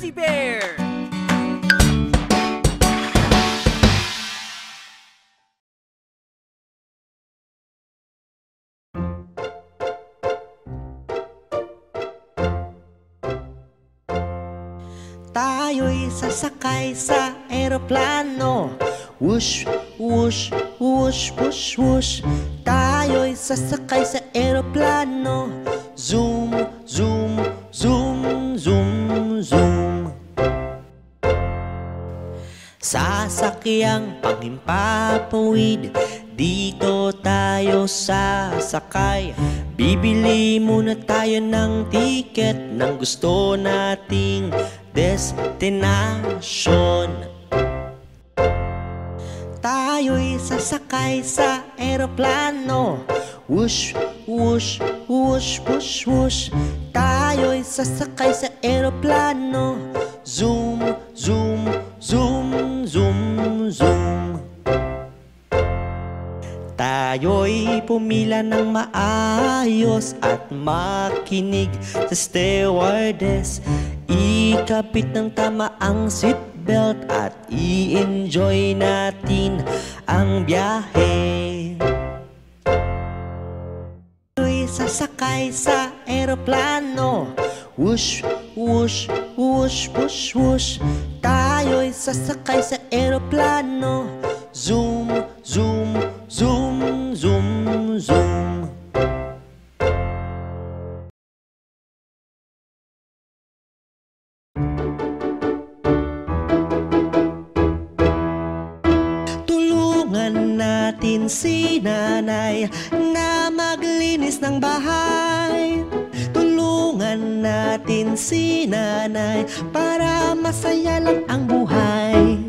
Fuzzy Bear! Tayo'y sasakay sa eroplano. Whoosh, whoosh, whoosh, whoosh, whoosh. Tayo'y sasakay sa eroplano. Zoom, zoom, zoom, zoom, zoom. Sasakyang panghimpapawid, dito tayo sasakay. Bibili muna tayo ng tiket ng gusto nating destinasyon. Tayo'y sasakay sa eroplano. Whoosh, whoosh, whoosh, whoosh, whoosh. Tayo'y sasakay sa eroplano. Zoom, zoom, zoom, zoom, zoom. Tayo'y pumila ng maayos at makinig sa stewardess. Ikapit ng tama ang seatbelt at i-enjoy natin ang biyahe. Tayo'y sasakay sa eroplano. Whoosh, whoosh, whoosh, whoosh, whoosh. Tayo'y sasakay sa eroplano. Zoom, zoom, zoom, zoom, zoom. Tulungan natin si nanay na maglinis ng bahay. Tulungan natin si nanay para masaya lang ang buhay.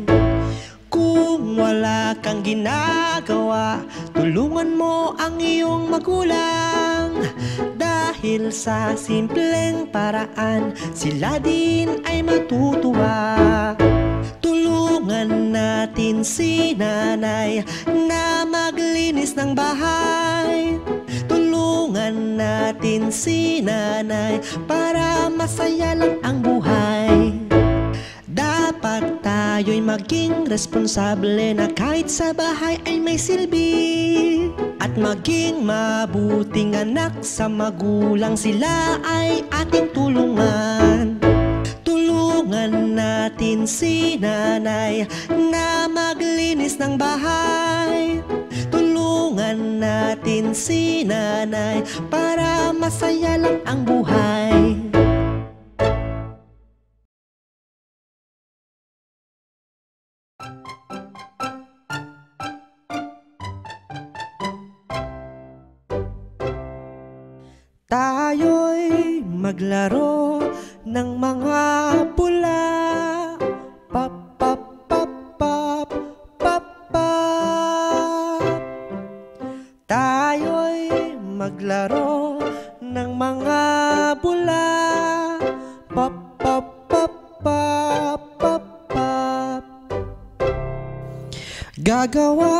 Kung wala kang ginagawa, tulungan mo ang iyong magulang. Dahil sa simpleng paraan, sila din ay matutuwa. Tulungan natin si nanay na maglinis ng bahay. Tulungan natin si nanay para masaya lang ang buhay. Dapat tayo'y maging responsable na kahit sa bahay ay may silbi. At maging mabuting anak sa magulang, sila ay ating tulungan. Tulungan natin si nanay na maglinis ng bahay. Tulungan natin si nanay para masaya lang ang buhay. Tayo'y maglaro ng mga pula. Pop, pop, pop, pop, pop, pop. Tayo'y maglaro ng mga bula. Pop, pop, pop, pop, pop, pop. Gagawa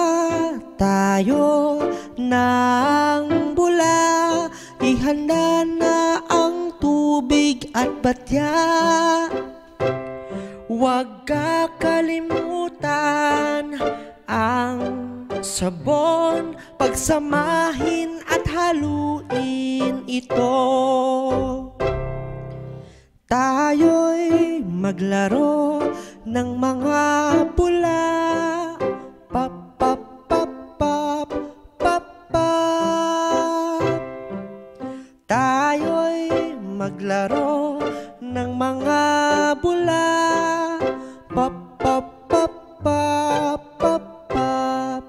tayo ng bula. Ihanda na ang tubig at batya. Huwag kakalimutan ang sabon. Pagsamahin at haluin ito. Tayo'y maglaro ng mga pula. Pop, pop, pop, pop, pop, pop. Tayo'y maglaro ng mga bula. Pop, pop, pop, pop, pop, pop.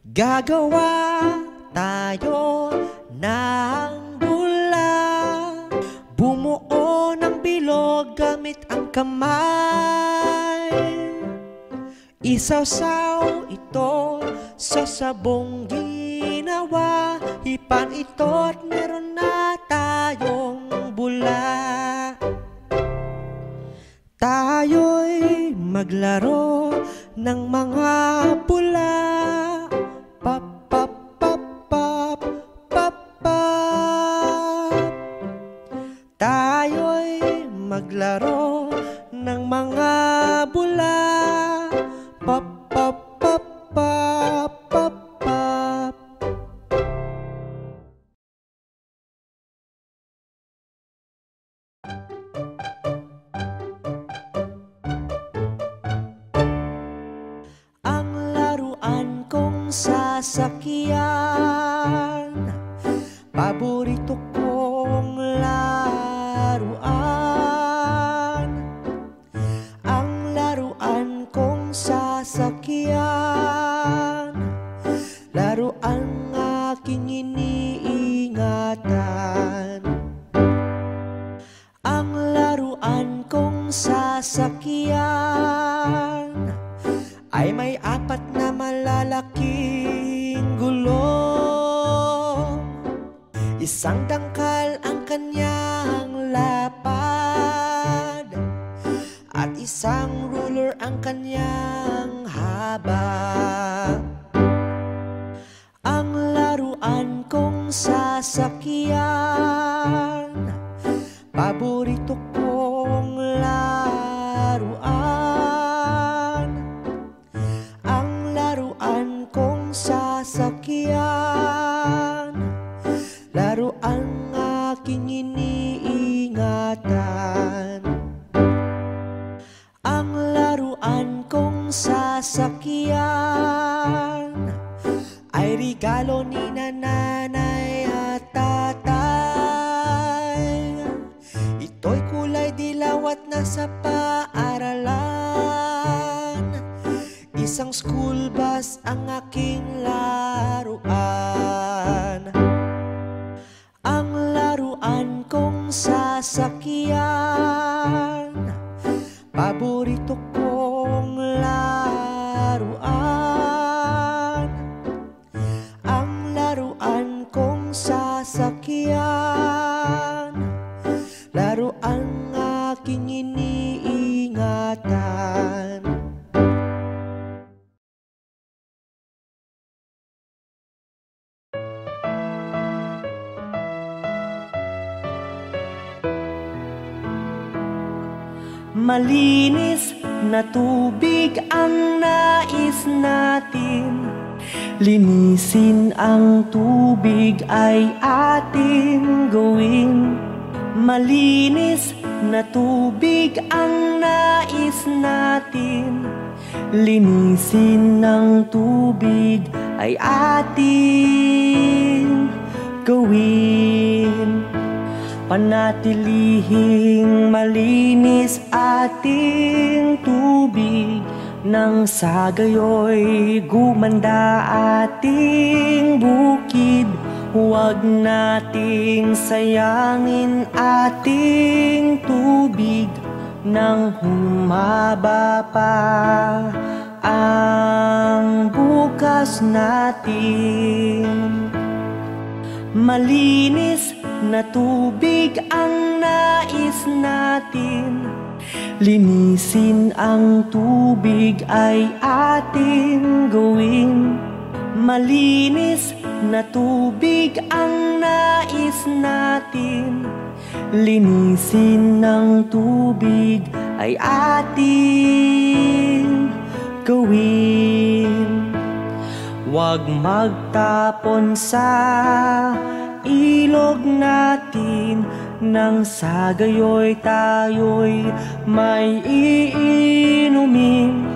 Gagawa tayo ng bula. Bumuo ng bilog gamit ang kamay. Isawsaw ito sa sabong ginawa. Hipan ito at meron na tayong bula. Tayo'y maglaro ng mga pula. Pop, pop, pop, pop, pop, pop. Tayo'y maglaro ng mga bula. Pop, pop, pop, pop, pop, pop. Ang laruan kong sasakyan, paborito kong laruan. Ang laruan kong sasakyan, laruan aking iniingatan. Ang laruan kong sasakyan ay may 4 na malalaking gulong. Isang dangkal ang kanyang lapad at isang ruler ang kanyang haba. Ang laruan kong sasakyan, paborito kong laruan. Ang laruan kong sasakyan, laruan aking iniingatan. Ang laruan kong sasakyan ay regalo ni nanay at tatay. Ito'y kulay dilaw at nasa paaralan. Isang school bus ang aking laruan. Ang laruan kong sasakyan, paborito kong laruan. Ang laruan kong sasakyan, laruan aking iniingatan. Malinis na tubig ang nais natin, linisin ang tubig ay ating gawin. Malinis na tubig ang nais natin, linisin ng tubig ay ating gawin. Panatilihing malinis ating tubig, nang sa gayoy gumanda ating bukid. Huwag nating sayangin ating tubig, nang humaba pa ang bukas natin. Malinis na tubig ang nais natin, linisin ang tubig ay ating gawin. Malinis na tubig ang nais natin, linisin ng tubig ay ating gawin. Huwag magtapon sa ilog natin, nang sa gayoy tayo'y may iinumin.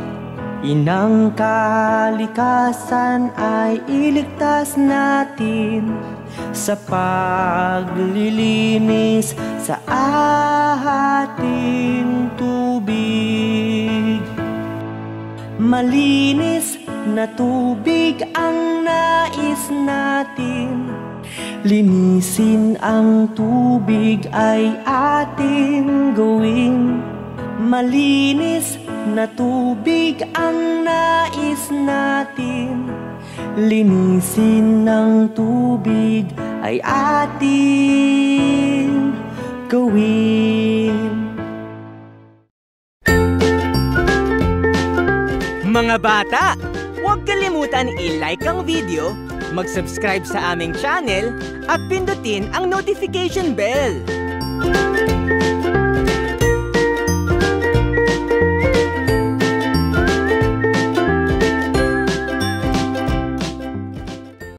Inang kalikasan ay iligtas natin sa paglilinis sa ating tubig. Malinis na tubig ang nais natin, linisin ang tubig ay ating gawin. Malinis na tubig ang nais natin, linisin ng tubig ay ating gawin. Mga bata, huwag kalimutan i-like ang video, mag-subscribe sa aming channel at pindutin ang notification bell.